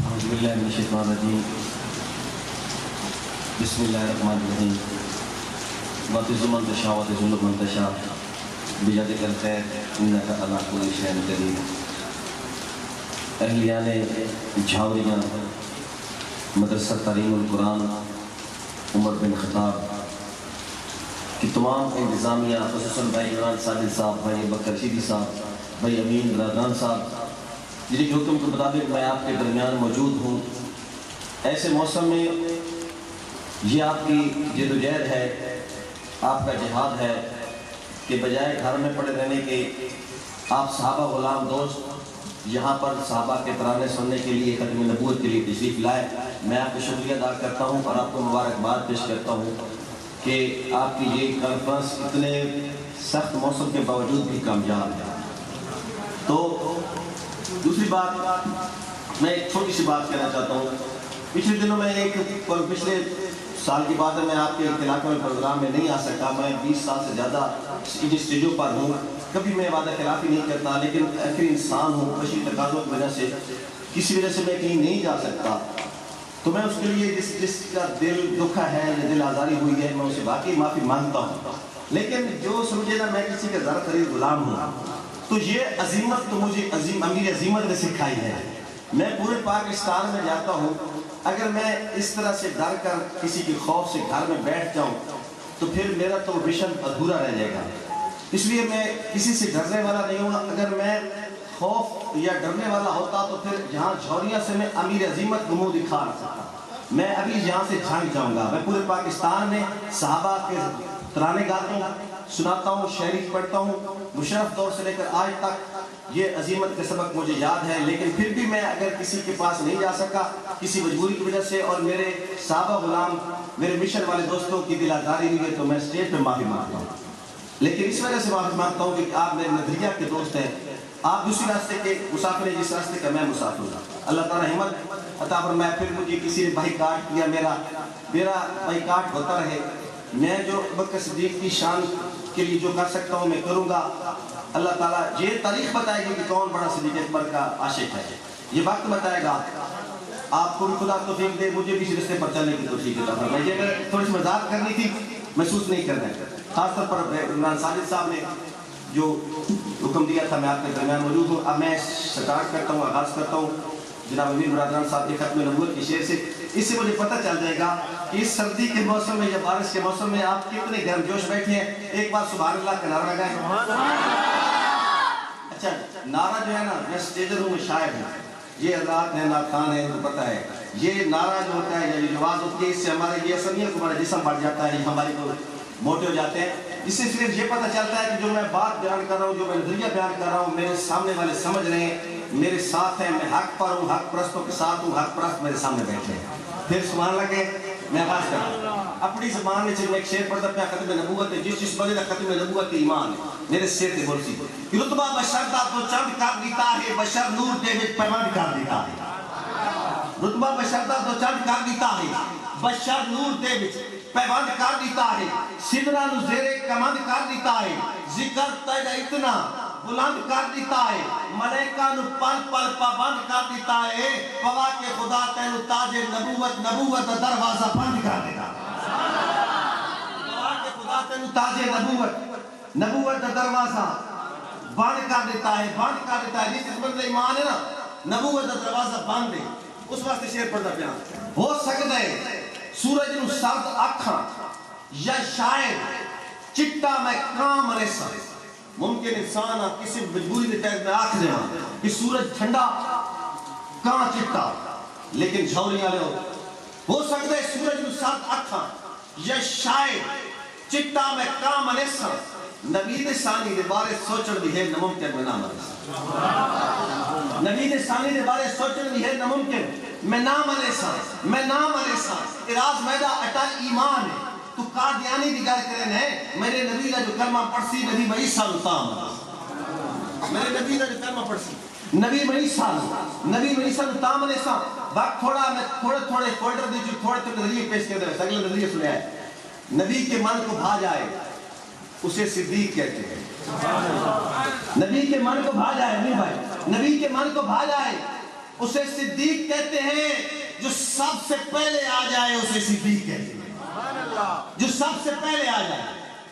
اعوذ باللہ من الشیطان الرجیم بسم اللہ الرحمن الرحیم وَتُعِزُّ مَن تَشَاءُ وَتُذِلُّ مَن تَشَاءُ بِیَدِکَ الْخَیرُ إِنَّکَ عَلیٰ کُلِّ شَیْءٍ قدیر۔ اہلیان جھاوریاں مدرسہ تعلیم القرآن عمر بن خطاب کی تمام انتظامیہ، خصوصاً بھائی عمران ساجد صاحب، بھائی بکر رشیدی صاحب، بھائی امین برادران صاحب، جن کے حکم کے مطابق میں آپ کے درمیان موجود ہوں، ایسے موسم میں یہ آپ کی جد و جہد ہے، آپ کا جہاد ہے کہ بجائے گھر میں پڑے رہنے کے آپ صحابہ غلام دوست یہاں پر صحابہ کے ترانے سننے کے لیے، ختم نبوت کے لیے تشریف لائے۔ میں آپ کا شکریہ ادا کرتا ہوں اور آپ کو مبارکباد پیش کرتا ہوں کہ آپ کی یہ کانفرنس اتنے سخت موسم کے باوجود بھی کامیاب ہے۔ تو دوسری بات، میں ایک چھوٹی سی بات کہنا چاہتا ہوں۔ پچھلے دنوں میں پچھلے سال کی بات ہے، میں آپ کے علاقے میں پروگرام میں نہیں آ سکا۔ میں 20 سال سے زیادہ ان اسٹیجوں پر ہوں، کبھی میں وعدہ خلافی نہیں کرتا، لیکن آخر انسان ہوں، بشری تقاضوں کی وجہ سے کسی وجہ سے میں کہیں نہیں جا سکتا۔ تو میں اس کے لیے جس کا دل دکھا ہے یا دل آزاری ہوئی ہے، میں اسے واقعی معافی مانگتا ہوں۔ لیکن جو سمجھے نا میں کسی کا زر خرید غلام ہوں، تو یہ عظیمت تو مجھے امیر عظیمت نے سکھائی ہے۔ میں پورے پاکستان میں جاتا ہوں، اگر میں اس طرح سے ڈر کر کسی کے خوف سے گھر میں بیٹھ جاؤں تو پھر میرا تو مشن ادھورا رہ جائے گا۔ اس لیے میں کسی سے ڈرنے والا نہیں ہوں۔ اگر میں خوف یا ڈرنے والا ہوتا تو پھر یہاں جھوریاں سے میں امیر عظیمت نمو دکھا نہ سکتا۔ میں ابھی یہاں سے جھانک جاؤں گا۔ میں پورے پاکستان میں صحابہ کے ترانے گاتا ہوں، سناتا ہوں، شاعری پڑھتا ہوں۔ مشرف دور سے لے کر آج تک یہ عظیمت کے سبق مجھے یاد ہے، لیکن پھر بھی میں اگر کسی کے پاس نہیں جا سکا کسی مجبوری کی وجہ سے، اور میرے صحابہ غلام میرے مشن والے دوستوں کی دل آزاری ہوئی ہے، تو میں اسٹیج پہ معافی مانگتا ہوں۔ لیکن اس وجہ سے معافی مانگتا ہوں کہ آپ میرے نظریہ کے دوست ہیں، آپ دوسری راستے کے مسافر ہیں جس راستے کا میں مسافر ہوں۔ اللہ تعالیٰ ہمت عطا فرمائے۔ پھر مجھے کسی نے بائیکاٹ کیا، میرا بائیکاٹ ہوتا رہے۔ میں جو ابوبکر صدیق کی شان کے لیے جو کر سکتا ہوں میں کروں گا۔ اللہ تعالیٰ یہ تاریخ بتائے گی کہ کون بڑا صدیق اکبر کا عاشق ہے، یہ وقت بتائے گا۔ آپ کو بھی خدا توفیق دے، مجھے بھی اس رستے پر چلنے کی توفیق عطا فرمائے۔ یہ میں تھوڑی سی مذاق کرنی تھی، محسوس نہیں کرنا ہے۔ خاص طور پر عمران ساجد صاحب نے جو حکم دیا تھا، میں آپ کے درمیان موجود ہوں۔ اب میں سٹارٹ کرتا ہوں، آغاز کرتا ہوں جناب امین برادران صاحب کے ختم نبوت کی شعر سے۔ اس سے مجھے پتہ چل جائے گا کہ اس سردی کے موسم میں یا بارش کے موسم میں آپ کتنے گرم جوش بیٹھے ہیں۔ ایک بار سبحان اللہ کا نعرہ لگائیں۔ اچھا، نعرہ جو ہے نا، میں اسٹیجر ہوں، میں شاعر ہوں، یہ حضرات ہیں، ناخوان ہیں، تو پتہ ہے یہ نعرہ جو ہوتا ہے یا یہ آواز ہوتی ہے، اس سے ہمارے یہ اثریت کو ہمارا جسم بڑھ جاتا ہے، ہماری کو موٹے ہو جاتے ہیں۔ اس سے صرف یہ پتہ چلتا ہے کہ جو میں بات بیان کر رہا ہوں، جو میں نظریہ بیان کر رہا ہوں، میرے سامنے والے سمجھ رہے ہیں، میرے ساتھ ہیں، میں حق پر ہوں، حق پرستوں کے ساتھ ہوں، حق پرست میرے سامنے بیٹھے ہیں۔ پھر سبحان اللہ کہ میں آغاز کرتا ہوں اپنی زبان میں سے۔ میں ایک شعر پڑھتا پیا، ختم نبوت ہے، جس بندے کا ختم نبوت ایمان ہے، میرے شعر سے بول سی کہ رتبہ بشر دا تو چند کر دیتا ہے، بشر نور دے وچ پیوند کر دیتا ہے۔ رتبہ بشر دا تو چند کر دیتا ہے، بشر نور دے وچ پیوند کر دیتا ہے، سدرا نو زیرے کمند کر دیتا ہے، ذکر تیرا اتنا بلند کر دیتا ہے، ملائکہ نو پل پل پابند کر دیتا ہے، پوا کے خدا تینو تاج نبوت دا دروازہ بند کر دیتا ہے۔ پوا کے خدا تینو تاج نبوت دا دروازہ بند کر دیتا ہے، بند کر دیتا ہے۔ جس بندے ایمان ہے نا، نبوت دا دروازہ بند ہے، اس واسطے شعر پڑھتا پیا۔ ہو سکتا ہے سورج نو سرد اکھاں یا شاید چٹا میں کام ریسا، ممکن انسان آپ کسی مجبوری کے تحت میں آکھ دے کہ سورج ٹھنڈا کان چٹا، لیکن جھوریاں لے ہو سکتا ہے سورج نو سرد اکھاں یا شاید چٹا میں کام ریسا، نبی دے ثانی دے بارے سوچن بھی ہے ناممکن میں نام ریسا۔ نبی دے ثانی دے بارے سوچن بھی ہے ناممکن میں نام ریسا، میں نام ریسا۔ اراز میدہ اٹل ایمان ہے، تو قادیانی دی گل کرن ہے، میرے نبی دا جو کلمہ پڑھسی نبی میں عیسیٰ نتام، میرے نبی دا جو کلمہ پڑھسی نبی میں عیسیٰ نتام علیہ۔ وقت تھوڑا میں تھوڑے فولڈر دی جو تھوڑے نظریے پیش کر دے، اگلے نظریے سنے ہے۔ نبی کے من کو بھا جائے اسے صدیق کہتے ہیں، نبی کے من کو بھا جائے نہیں بھائی نبی کے من کو بھا جائے اسے صدیق کہتے ہیں، جو سب سے پہلے آ جائے اسے صدیق کہتے ہیں، جو سب سے پہلے آ جائے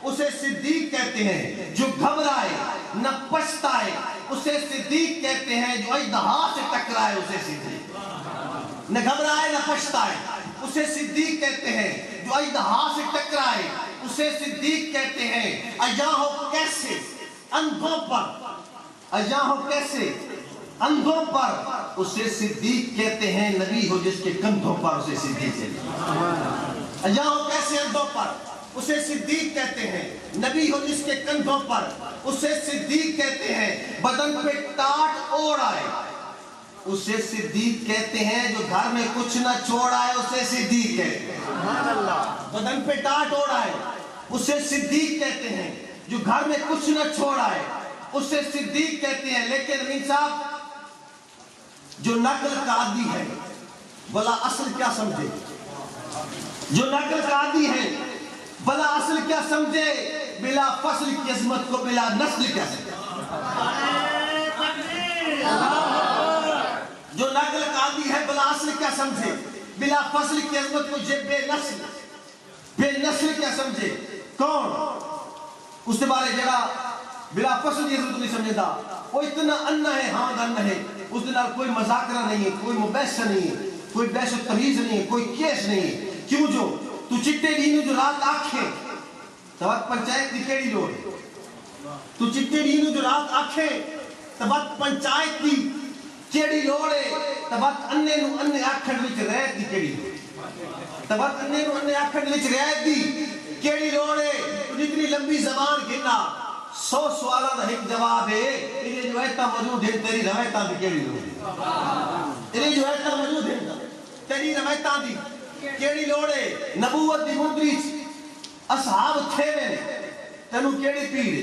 اسے صدیق کہتے ہیں، جو گھبرائے نہ پچھتائے اسے صدیق کہتے ہیں، جو اژدہا سے ٹکرائے اسے صدیق، نہ گھبرائے نہ پچھتائے اسے صدیق کہتے ہیں، جو اژدہا سے ٹکرائے اسے صدیق کہتے ہیں، اجاں ہو کیسے اندھوں پر، اجاں ہو کیسے اندھوں پر اسے صدیق کہتے ہیں، نبی ہو جس کے کندھوں پر اسے صدیق کہتے ہیں، اجاں ہو کیسے اندھوں پر اسے صدیق کہتے ہیں، نبی ہو جس کے کندھوں پر اسے صدیق کہتے ہیں، بدن پہ ٹاٹ اوڑھ آئے اسے صدیق کہتے ہیں، جو گھر میں کچھ نہ چھوڑ آئے اسے صدیق کہتے ہیں، بدن پہ ٹاٹ اوڑھ آئے اسے صدیق کہتے ہیں، جو گھر میں کچھ نہ چھوڑ آئے اسے صدیق کہتے ہیں۔ لیکن امین صاحب جو نقل کا عادی ہے بلا اصل کیا سمجھے، جو نقل کا عادی ہے بلا اصل کیا سمجھے، بلا فصل کی عظمت کو بلا نسل کیا سمجھے، جو نقل کا عادی ہے بلا اصل کیا سمجھے، بلا فصل کی عظمت کو بے نسل کیا سمجھے، کون اس کے بارے جڑا بلا فصل کی عظمت نہیں سمجھے دا وہ اتنا انہ ہے، ہاں انہ ہے، اس دن کوئی مذاکرہ نہیں ہے، کوئی مباحثہ نہیں ہے، کوئی بحث و تمیز نہیں ہے، کوئی کیس نہیں ہے۔ کیوں جو تو چٹے ڈینو جو رات آنکھیں تبت پنچایت دی کیڑی لوڑ ہے، تو چٹے ڈینو جو رات آنکھیں تبت پنچایت دی کیڑی لوڑ ہے، تبت اننے نو اننے آنکھن وچ رہت دی کیڑی لوڑ ہے، تبت اننے نو اننے آنکھن وچ رہت دی کیڑی لوڑ ہے۔ تو جتنی لمبی زبان گھنا 100 سوالہ دا ایک جواب ہے، انہیں جو ایتا موجود ہے تیری روایتاں دی کیڑی لوڑ ہے، انہیں جو ایتا موجود ہے تیری روایتاں دی کیڑی لوڑ ہے۔ نبوت دی مندری اصحاب تھے میں تینوں کیڑی پیڑے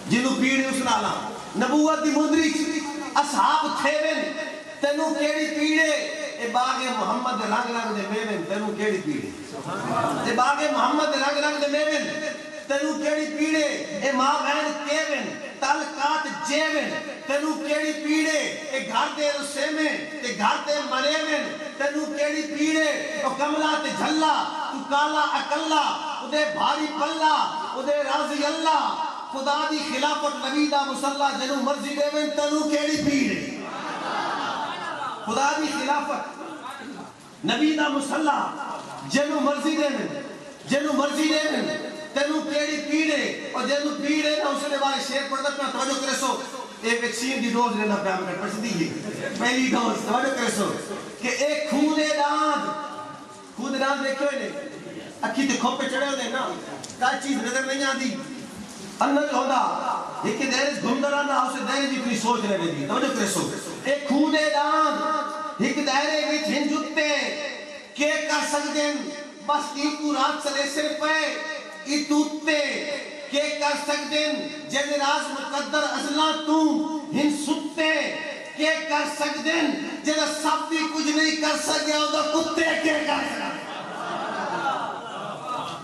جنہوں پیڑے اس نالا، نبوت دی مندری اصحاب تھے میں تینوں کیڑی پیڑے، اے باغ محمد رنگ رنگ دے میویں تینوں کیڑی پیڑے، اے باغ محمد رنگ رنگ دے میویں تینوں کیڑی پیڑے، اے ماں بہن کیویں تعلقات جیویں تینوں کیڑی پیڑے، اے گھر دے رسے میں تے گھر دے مرے میں تینوں کیڑی پیڑے، او کملا تے جھلا تو کالا اکلا ادے بھاری پلا ادے راضی اللہ، خدا دی خلافت نبی دا مسلح جنوں مرضی دے میں تینوں کیڑی پیڑے، خدا دی خلافت نبی دا مسلح جنوں مرضی دے میں تینوں کیڑی پیڑے، اور جنوں پیڑے نہ اسے نے بارے شیر پڑھتا پہ توجہ کرے سو ایک ویکسین دی ڈوز لینا پہ ہمیں پڑھ دیئے پہلی ڈوز توجہ کرے سو کہ ایک خون داند دیکھو انہیں اکھی تے کھوپے چڑھے ہوتے ہیں نا کئی چیز نظر نہیں آتی انہ جو ہوتا ایک دیرز گھندرانا اسے دیرز بھی کوئی سوچ رہے دی توجہ کرے سو ایک خون داند ایک دیرے وچ ہنجتے کہ کر سکتے بس ایکو رات چلے سر پہ اتوتے کہ کر سکتے جن راز مقدر ازلا تم ہن ستے کہ کر سکتے جن سب بھی کچھ نہیں کر سکے اوہ کتے کہ کر سکتے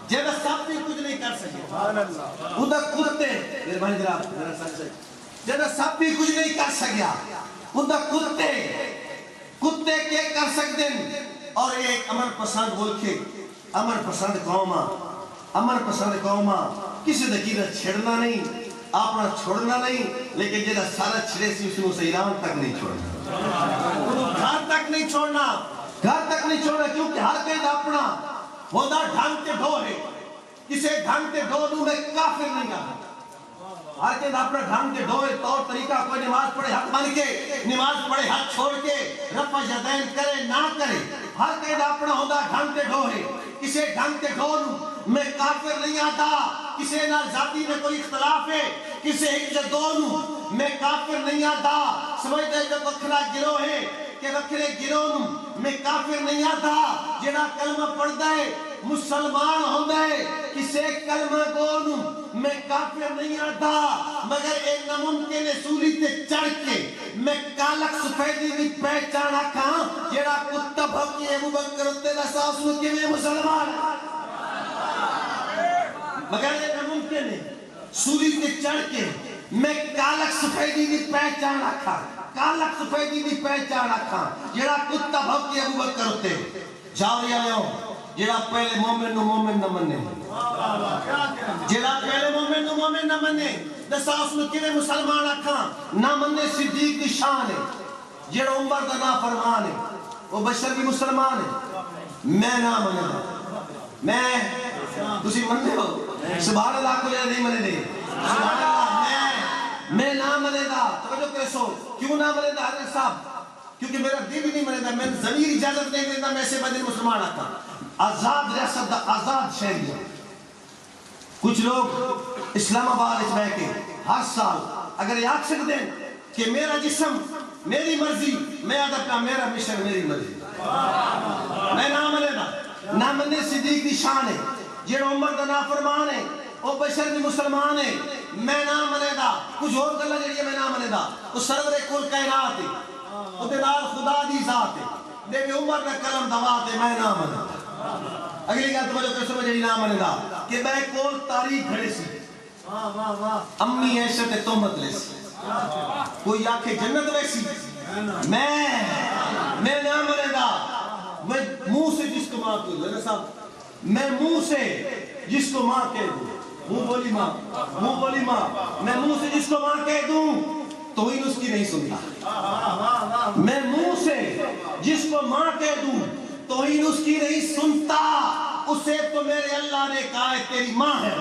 جن سب بھی کچھ نہیں کر سکے اوہ کتے میرے بھائی جن سب بھی کچھ نہیں کر سکیا اوہ کتے کہ کر سکتے اور ایک امن پسند ملکے امن پسند قوما کسی دقیقت چھڑنا نہیں اپنا چھوڑنا نہیں لیکن جیدہ سارا چھڑے سی اس نے ایران تک نہیں چھوڑنا گھر تک نہیں چھوڑنا کیونکہ ہر قید اپنا ہودا ڈھنگ کے ڈھو ہے کسے ڈھنگ کے ڈھو دوں میں کافر نہیں آتا ہر قید اپنا ڈھنگ کے ڈھو ہے طور طریقہ کوئی نماز پڑھے ہاتھ بن کے نماز پڑھے ہاتھ چھوڑ کے رفع یدین کرے نہ کرے ہر قید اپنا ہودا ڈھنگ کے ڈھو ہے کسے ڈھنگ کے ڈھو میں کافر نہیں آتا کسے نہ ذاتی میں کوئی اختلاف ہے کسے ایک جدونوں میں کافر نہیں آتا سمجھتے ہیں جب وکھرا گروہ ہے کہ وکھرے گروہوں میں کافر نہیں آتا جنہا کلمہ پڑھتا ہے مسلمان ہوتا ہے کسے کلمہ گونوں میں کافر نہیں آتا مگر ایک نممکن سولی تے چڑھ کے میں کالک سفیدی بھی پہچانا کھاں جنہا کتب حقی ابو بکر اتے لساس کے میں مسلمان مگر یہ ناممکن ہے سولی تے چڑھ کے میں کالک سفیدی دی پہچان رکھا کالک سفیدی دی پہچان رکھا جڑا کتا بھوکی ابو بکر ہوتے جاوریا لے جڑا پہلے مومن نو مومن نہ منے جڑا پہلے مومن نو مومن نہ منے دسا اس میں کنے مسلمان رکھا نہ منے صدیق دی شان ہے جڑا عمر دا نا فرمان ہے وہ بشر بھی مسلمان ہے میں نہ منے میں تسی منے ہو سبحان اللہ کو یا نہیں منے دے سبحان اللہ میں نہ منے دا توجہ کرے سو کیوں نہ منے دا حضرت صاحب کیونکہ میرا دل ہی نہیں منے دا میں ضمیر اجازت نہیں دیتا میں سے بدل مسلمان آتا آزاد ریاست دا آزاد شہری ہے کچھ لوگ اسلام آباد اس بہ کے ہر سال اگر یہ آکھ سکتے ہیں کہ میرا جسم میری مرضی میں آدھا پہ میرا مشن میری مرضی میں نہ منے دا نہ منے صدیق دی شان ہے جیڑا عمر دا نافرمان ہے وہ بشر بھی مسلمان ہے میں نہ منے دا کچھ اور گلا جڑی ہے میں نہ منے دا وہ سرور کل کائنات ہے وہ دلال خدا دی ذات ہے دے بھی عمر دا کلم دوات ہے میں نہ منے دا اگلی گا توجہ کر سمجھ جڑی نہ منے دا کہ بے کول تاریخ کھڑے سی امی عیشت تومت لے سی کوئی آنکھیں جنت ویسی میں نہ منے دا میں منہ سے جس کو ماں کہہ دوں صاحب میں منہ سے جس کو ماں کہہ دوں منہ بولی ماں میں منہ سے جس کو ماں کہہ دوں توہین اس کی نہیں سنتا میں منہ سے جس کو ماں کہہ دوں توہین اس کی نہیں سنتا اسے تو میرے اللہ نے کہا ہے تیری ماں ہے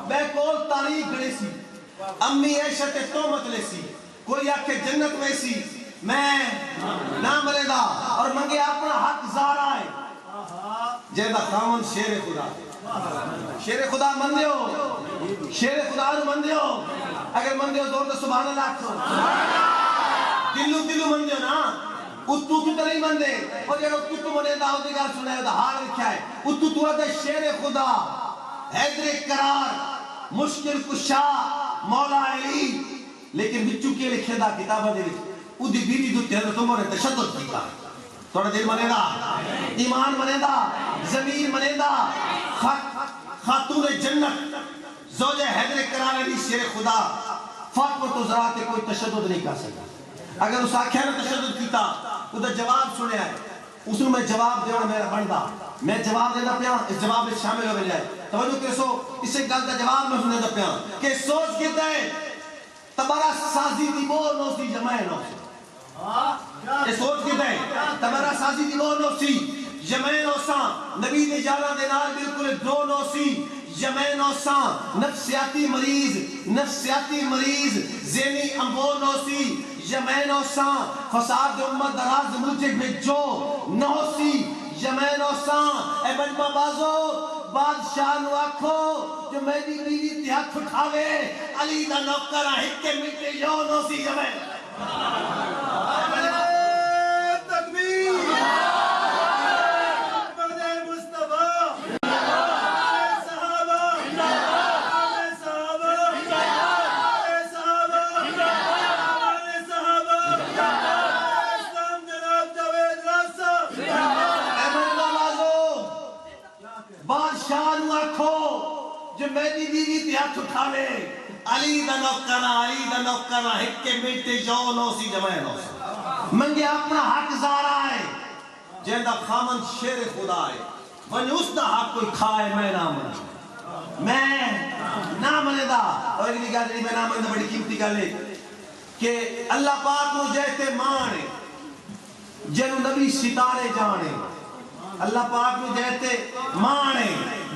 بے کول تاریخ گھڑے سی امی عیشت تومت لے سی کوئی آکھے جنت میں سی میں نہ ملے دا اور منگے اپنا حق زارا ہے جیدہ خامن شیر خدا من دیو شیر خدا رو من دیو اگر من دیو زور دا سبحان اللہ کھو دلو من دیو نا اتو تو نہیں من دے اور جیڑا اتو تو منے دا ہوتے گا سنے دا حال رکھا ہے اتو تو ہے شیر خدا حیدر قرار مشکل کشا مولا علی لیکن بچو کے لکھے دا کتابہ دے او دی بیوی دو تیرے تو مورے تشدد کیتا تھوڑا دل منے دا ایمان منے دا زمین منے دا خاتون جنت زوجہ حیدر قرار علی شیر خدا فاطمہ تو ذرات کوئی تشدد نہیں کر سکتا اگر اس آکھیا نے تشدد کیتا او دا جواب سنے آئے اس میں جواب دینا میرا بندہ میں جواب دینا پیا اس جواب میں شامل ہو جائے توجہ کرسو اسے گل کا جواب میں سنے دا پیا کہ سوچ کہتا ہے تمہارا سازی دی بو نو سی جمائے نو سی یہ سوچ کہتا ہے تمہارا سازی دی بو نو سی جمائے نو سا نبی دی جانا دینار بالکل دو نو سی جمائے نو سا نفسیاتی مریض ذہنی امبو نو سی جمائے نو سا فساد امت دراز ملچے بھیجو نو سی جمائے نو سا اے بجمہ بازو بادشاہ نو آکھو جو میری بیوی تی ہاتھ اٹھاوے علی دا نوکرہ ہکے مٹے جو نو سی جمائے تکبیر بردے مصطفیٰ صحابہ اسلام جناب جاوید راسا بادشاہ نو آکھو جو میری بیوی تی ہاتھ اٹھاوے علی دا نوکرہ ہکے میٹے جو نو سی جمائے نو سی منگے اپنا حق زارا ہے جیدہ خامن شیر خدا ہے ونی اس دا حق کوئی کھائے میں نہ منے میں نہ منے دا اور اگلی گا جنی میں نہ منے دا بڑی قیمتی گا لے کہ اللہ پاک نو جیتے مانے جنو نبی ستارے جانے اللہ پاک نو جیتے مانے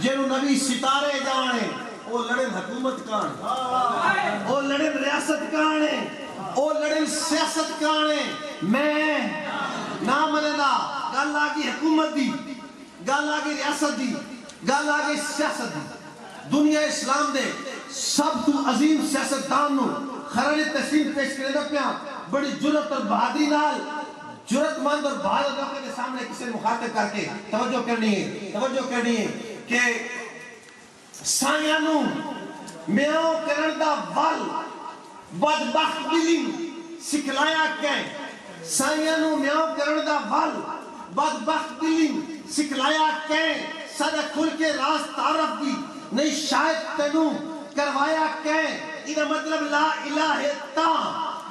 جنو نبی ستارے جانے او لڑن حکومت کانے او لڑن ریاست کانے او لڑن سیاست کانے میں نہ منے دا گل آگی حکومت دی گل آگی ریاست دی گل آگی سیاست دی دنیا اسلام دے سب تو عظیم سیاست دانو خران تحسین پیش کرے دا پیا بڑی جرت اور بہادری نال جرت مند اور بہادر لوگوں کے سامنے کسی مخاطب کر کے توجہ کرنی ہے کہ سائیانو میاں کرن دا ول بدبخت بلنگ سکھلایا کہیں سائیانو میاں کرن دا ول بدبخت بلنگ سکھلایا کہیں صدق کھل کے راست تعرف دی نہیں شاید تنو کروایا کہیں یہ مطلب لا الہ تا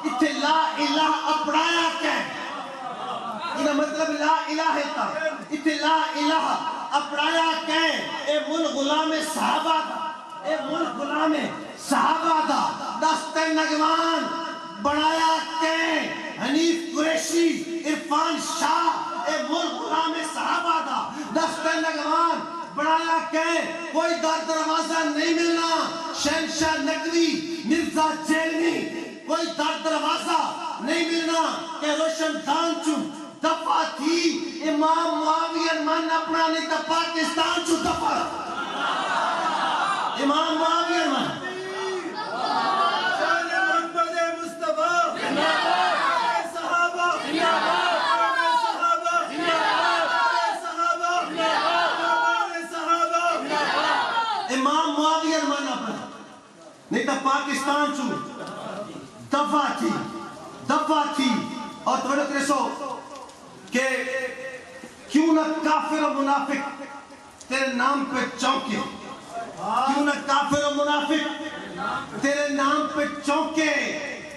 اتھے لا الہ اپڑایا کہ یہ مطلب لا الہ تا اتھے لا الہ اپڑایا کہ اے مل غلام صحابہ دا اے مل غلام صحابہ دا دست نگوان بنایا کہ حنیف قریشی عرفان شاہ اے مل غلام صحابہ دا دست نگوان بنایا کہ کوئی در دروازہ نہیں ملنا شہنشاہ نقوی مرزا جیلنی کوئی در دروازہ نہیں ملنا کہ روشن دان چون دفع تھی امام معاویہ من اپنا نہیں تا پاکستان چون دفع امام معاویہ من نہیں تو پاکستان چو دفع تھی اور توڑے کرسو کہ کیوں نہ کافر و منافق تیرے نام پہ چونکے کیوں نہ کافر و منافق تیرے نام پہ چونکے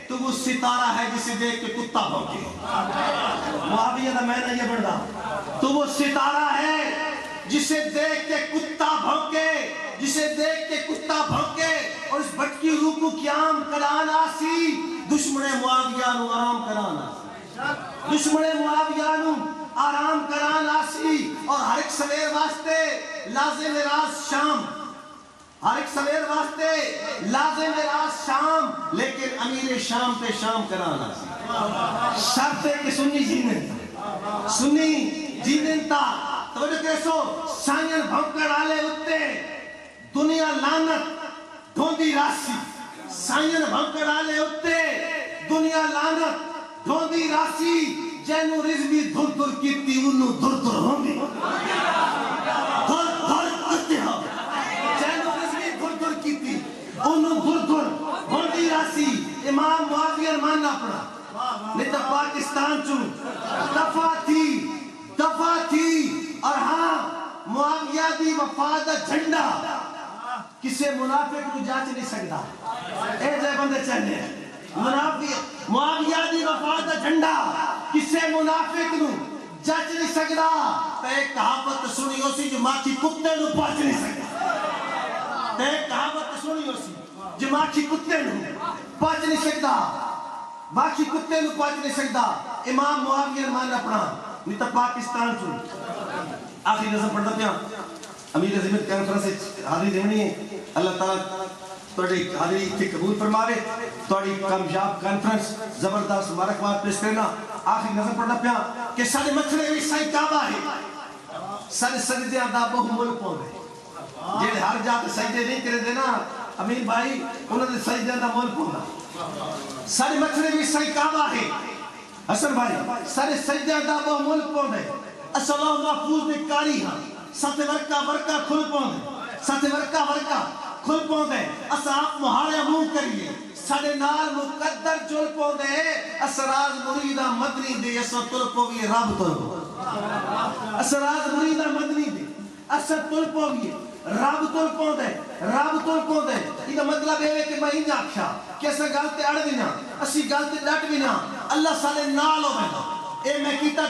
تو وہ ستارہ ہے جسے دیکھ کے کتا بھونکے معاویہ دا میں نے یہ بڑھا تو وہ ستارہ ہے جسے دیکھ کے کتا بھونکے جسے دیکھ کے کتا بھونکے اور اس بھٹکی روح کو قیام کرانا سی دشمن معاویہ نو آرام کرانا سی دشمن معاویہ نو آرام کرانا سی اور ہر ایک سویر واسطے لازم راز شام ہر ایک سویر واسطے لازم راز شام لیکن امیر شام پہ شام کرانا سی شرط ہے کہ سنی جینن تا توجہ کیسو سانین بھونکڑ آلے ہوتے دنیا لانت ڈھوندی راسی سائن بھنکڑ آلے ہوتے دنیا لانت ڈھوندی راسی جینو رزبی دھر دھر کیتی انہوں دھر دھر ہوں گی دھر دھر کتے ہوں جینو رزبی دھر دھر کیتی انہوں دھر دھر ڈھوندی راسی امام معاویہ ماننا پڑا نہیں تو پاکستان چون دفع تھی اور ہاں معاویہ دی وفادہ جھنڈا کسے منافق کو جاچ نہیں سکتا اے جائے بندے چلے معاویہ دی وفادہ جھنڈا کسے منافق کو جاچ نہیں سکتا تو ایک کہاوت سنی ہو سی جو ماچی کتے نو پاچ نہیں سکتا تو ایک کہاوت سنی ہو سی جو ماچی کتے نو پاچ نہیں سکتا باقی کتے نو پاچ نہیں سکتا امام معاویہ مان اپنا نہیں تو پاکستان چون آخری نظر پڑھتا پیا امیر عظیمت کانفرنس حاضری دیونی ہے اللہ تعالیٰ توڑی حاضری تھی قبول فرماوے توڑی کامیاب کانفرنس زبردست مبارکباد پیش کرنا آخری نظر پڑھتا پیا کہ سارے مچھرے بھی سائی کعبہ ہے سارے سجدے آدھا بہو ملک پہنچے جیڑے ہر جاتے سجدے نہیں کرے دینا امیر بھائی انہوں نے سجدے آدھا ملک پہنچا سارے مچھرے بھی سائی کعبہ ہے حسن بھائی سارے سجدے آدھا بہو ملک پہنچے السلام محفوظ میں کاری ہاں ساتھ ورکا کھل پہنچے ساتھ ورکا کھل پہنچے اسا آپ مہارے منہ کریے ساڑے نال مقدر جل پہنچے اسراز مریدہ مدنی دے اسا تل پوگی رب تل پہنچے اسراز مریدہ مدنی دے اسا تل پوگی رب تل پہنچے یہ مطلب ہے کہ میں ہی آکھا کہ اسا گلتے اڑ بنا اسی گلتے ڈٹ بنا اللہ سالے نال ہو بنا اے میں کیتا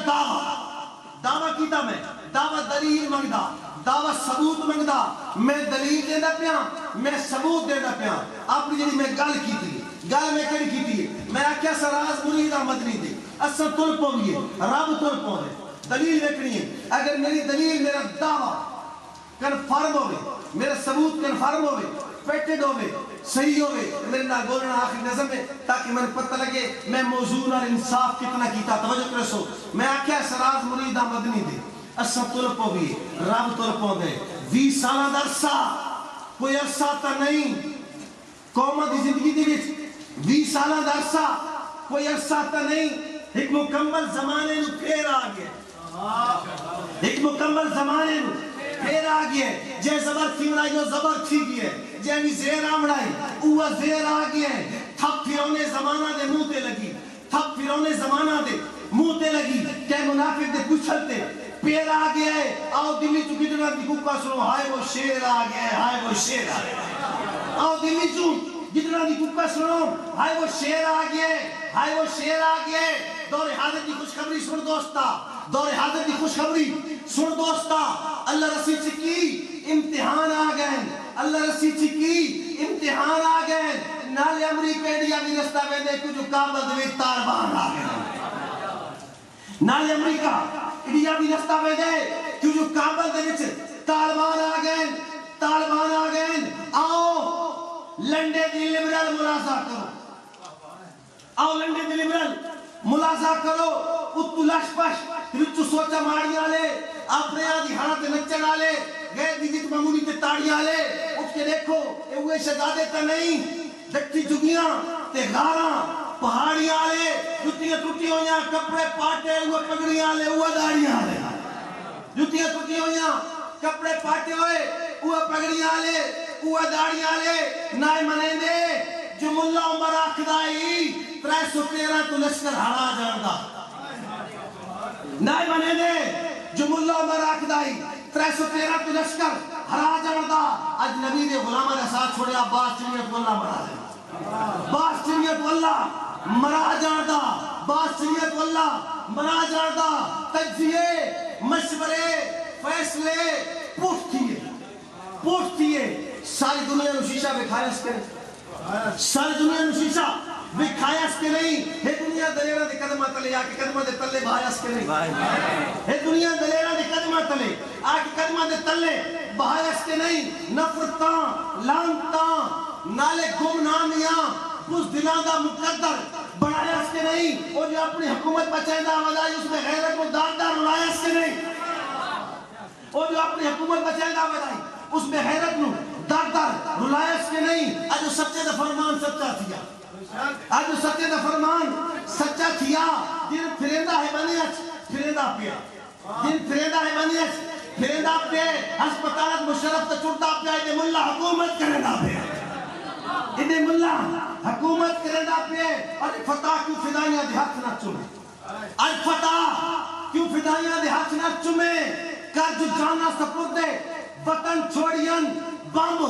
دعویٰ کیتا میں دعویٰ دلیل منگدا دعویٰ ثبوت منگدا میں دلیل دینا پیا میں ثبوت دینا پیا اپنی جنہی میں گل کی تھی گل میں کڑی کی تھی میں آکھیا سراز مریدہ مدنی دے اصل تل پوگیے رب تل پوگے دلیل دیکھنی ہے اگر میری دلیل میرا دعویٰ کنفرم ہوئے میرا ثبوت کنفرم ہوئے پیٹڈ ہوئے صحیح ہوئے میرے نال بولنا آخری نظم میں تاکہ میں پتہ لگے میں موضوع اور انصاف کتنا کیتا توجہ کرسو میں آکھیا سراز مریدہ مدنی دے اصل تل پوگیے رب تل پوگے 20 سالہ درسہ کوئی عرصہ تا نہیں قومہ دی زندگی دی وچ 20 سالہ درسہ کوئی عرصہ تا نہیں ایک مکمل زمانے نو پھر آ گیا ایک مکمل زمانے نو پھر آ گیا جے زبر تھی بنائی جو زبر تھی گیا جے بھی زیر آمڑائی اوہ زیر آ گیا تھپ پھرونے زمانہ دے منہ تے لگی تھپ پھرونے زمانہ دے منہ تے لگی کہ منافق دے کچھلتے پیر آ گیا ہے آؤ دلی چو کتنا دی ککا سنو ہائے وہ شیر آ گیا ہے ہائے وہ شیر آ گیا ہے آؤ دلی چو جتنا دی ککا سنو ہائے وہ شیر آگئے ہائے وہ شیر آگئے دور حاضر دی خوشخبری سن دوستا دور حاضر دی خوشخبری سن دوستا اللہ رسی چکی امتحان آگئے اللہ رسی چکی امتحان آگئے نالے امریکہ انڈیا بھی رستہ بیندے کچھ کابل دوی تاربان آگئے نالے امریکہ انڈیا بھی رستہ بیندے کچھ کابل دوی طالبان آگئے آؤ لنڈے دی لبرل ملازہ کرو آؤ لنڈے دی لبرل ملازہ کرو اتو لش پش رچو سوچا ماڑیاں لے اپنے آدھی ہاں تے نچن آلے گئے دیجت معمولی تے تاڑیاں لے اٹھ کے دیکھو اے ہوئے شہزادے تا نہیں دکھی جگیاں تے غاراں پہاڑیاں لے جتیاں ٹوٹی ہویاں کپڑے پاٹے ہوئے پگڑیاں لے ہوئے داڑیاں لے جتیاں ٹوٹی ہویاں کپڑے پاٹے ہوئے اوہ پگڑیاں لے اوہ داڑیاں لے نائے منیں دے جو ملہ عمر آکھدائی 313 تو لشکر ہڑا جاندہ نائے منیں دے جو ملہ عمر آکھدائی 313 تو لشکر ہڑا جاندہ اجنبی دے غلامہ نے ساتھ چھوڑیا باس چنیت واللہ مرا جاندہ باس چنیت واللہ مرا جاندہ باس چنیت واللہ مرا جاندہ تجزیے مشورے فیصلے پوچھتیے ساری دنیا نو شیشہ بکھایا اس کے نہیں ساری دنیا نو شیشہ بکھایا اس کے نہیں ہے دنیا دلیرہ دے قدمہ تلے آکے قدمہ دے تلے بہایا اس کے نہیں ہے دنیا دلیرہ دے قدمہ تلے آکے قدمہ دے تلے بہایا اس کے نہیں نفرتاں لانتاں نالے گمنامیاں اس دلان دا مقدر بڑھایا اس کے نہیں اور جو اپنی حکومت بچائیں دا آوازائی اس میں غیرت و داردار رلایا اس کے نہیں اور جو اپنی حکومت بچائیں گا بتائی اس میں حیرت نو دار رلایا اس کے نہیں آج جو سچے دا فرمان سچا تھیا آج جو سچے دا فرمان سچا تھیا جن پھریندہ ہے بنی اچھ پھریندہ پیا جن پھریندہ ہے بنی اچھ پھریندہ پیا ہسپتالت مشرف تا چھوٹا پیا انہیں ملہ حکومت کرندہ پیا انہیں ملہ حکومت کرندہ پیا اور فتح کیوں فدائیاں دے ہاتھ نہ چمے آج فتح کیوں فدائیاں دے ہاتھ نہ چمے کر جو جانا سپور دے وطن چھوڑین بم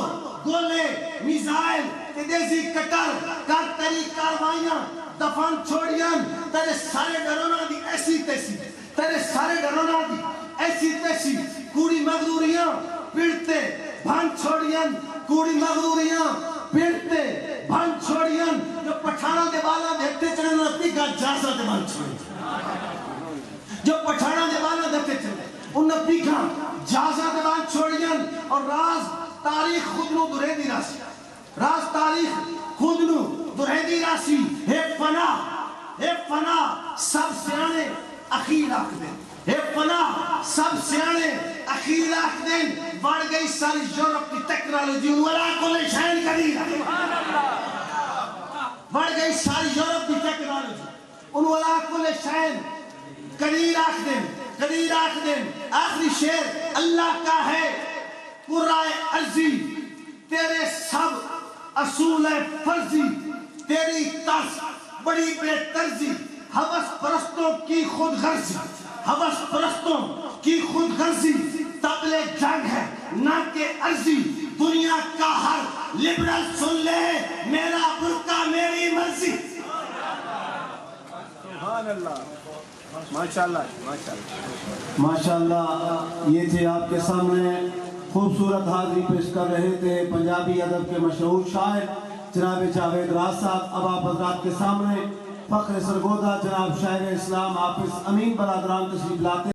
گولے میزائل تیزی کٹر کر تری کاروائیاں دفن چھوڑین تیرے سارے ڈرونا دی ایسی تیسی تیرے سارے ڈرونا دی ایسی تیسی کوڑی مغدوریاں پیڑتے بھان چھوڑین کوڑی مغدوریاں پیڑتے بھان چھوڑین جو پٹھانا دے بالا دیکھتے چڑھنے اپنی کا جاسا دے بھان چھوڑین جو پٹھانا دے بالا دیکھتے چڑھنے انہیں پیکھا جازہ دیوان چھوڑین اور راز تاریخ خود نو درے دی راسی راز تاریخ خود نو درے دی راسی ہے فنا سب سیانے اخیر آکھ دیں ہے فنا سب سیانے اخیر آکھ دیں بڑھ گئی ساری یورپ کی ٹیکنالوجی ولا کل شہن قدیر بڑھ گئی ساری یورپ کی ٹیکنالوجی ان ولا کل شہن قدیر آکھ دیں قدیر آکھ دیں آخری شیر اللہ کا ہے قرآن عرضی تیرے سب اصول فرضی تیری طرز بڑی بے طرزی حوث پرستوں کی خود غرضی حوث پرستوں کی خود غرضی تبلے جنگ ہے نہ کہ عرضی دنیا کا ہر لبرل سن لے میرا برقع میری مرضی سبحان اللہ ماشاءاللہ ماشاءاللہ یہ تھے آپ کے سامنے خوبصورت حاضری پیش کر رہے تھے پنجابی ادب کے مشہور شاعر جناب جاوید راز صاحب. اب آپ حضرات کے سامنے فخر سرگودا جناب شاعر اسلام حافظ امین برادران تشریف لاتے